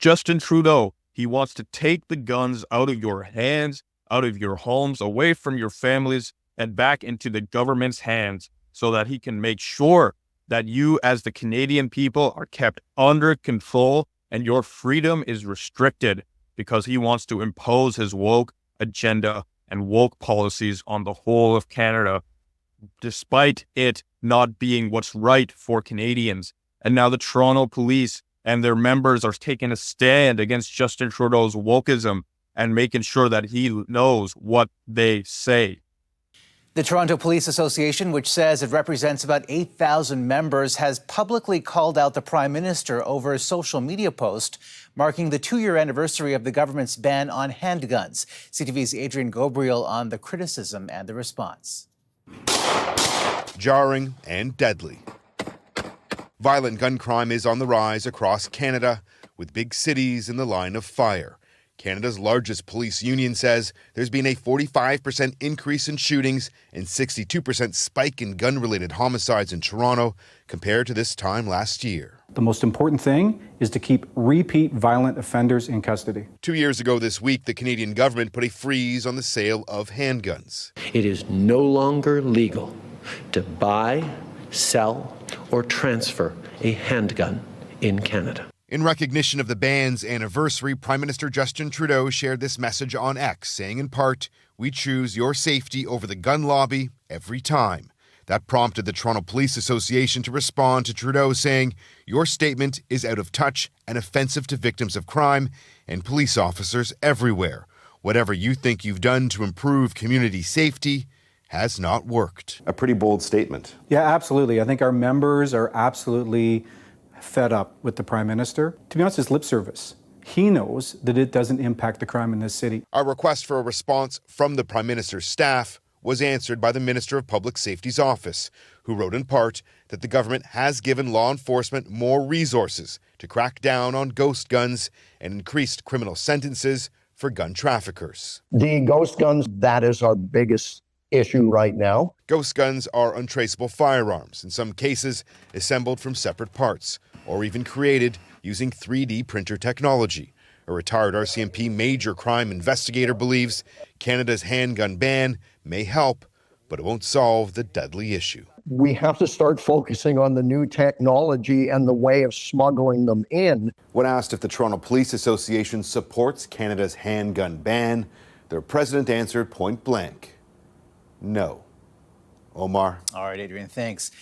Justin Trudeau, he wants to take the guns out of your hands, out of your homes, away from your families, and back into the government's hands so that he can make sure that you as the Canadian people are kept under control and your freedom is restricted because he wants to impose his woke agenda and woke policies on the whole of Canada, despite it not being what's right for Canadians. And now the Toronto police and their members are taking a stand against Justin Trudeau's wokeism and making sure that he knows what they say. The Toronto Police Association, which says it represents about 8,000 members, has publicly called out the Prime Minister over a social media post marking the 2-year anniversary of the government's ban on handguns. CTV's Adrian Gobriel on the criticism and the response. Jarring and deadly. Violent gun crime is on the rise across Canada, with big cities in the line of fire. Canada's largest police union says there's been a 45% increase in shootings and 62% spike in gun-related homicides in Toronto compared to this time last year. The most important thing is to keep repeat violent offenders in custody. 2 years ago this week, the Canadian government put a freeze on the sale of handguns. It is no longer legal to buy, sell, or transfer a handgun in Canada. In recognition of the ban's anniversary, Prime Minister Justin Trudeau shared this message on X, saying in part, "We choose your safety over the gun lobby every time." That prompted the Toronto Police Association to respond to Trudeau, saying, "Your statement is out of touch and offensive to victims of crime and police officers everywhere. Whatever you think you've done to improve community safety has not worked." A pretty bold statement. Yeah, absolutely. I think our members are absolutely fed up with the Prime Minister. To be honest, it's lip service. He knows that it doesn't impact the crime in this city. Our request for a response from the Prime Minister's staff was answered by the Minister of Public Safety's office, who wrote in part that the government has given law enforcement more resources to crack down on ghost guns and increased criminal sentences for gun traffickers. The ghost guns, that is our biggest issue right now. Ghost guns are untraceable firearms, in some cases assembled from separate parts, or even created using 3D printer technology. A retired RCMP major crime investigator believes Canada's handgun ban may help, but it won't solve the deadly issue. We have to start focusing on the new technology and the way of smuggling them in. When asked if the Toronto Police Association supports Canada's handgun ban, their president answered point blank, no. Omar. All right, Adrian, thanks.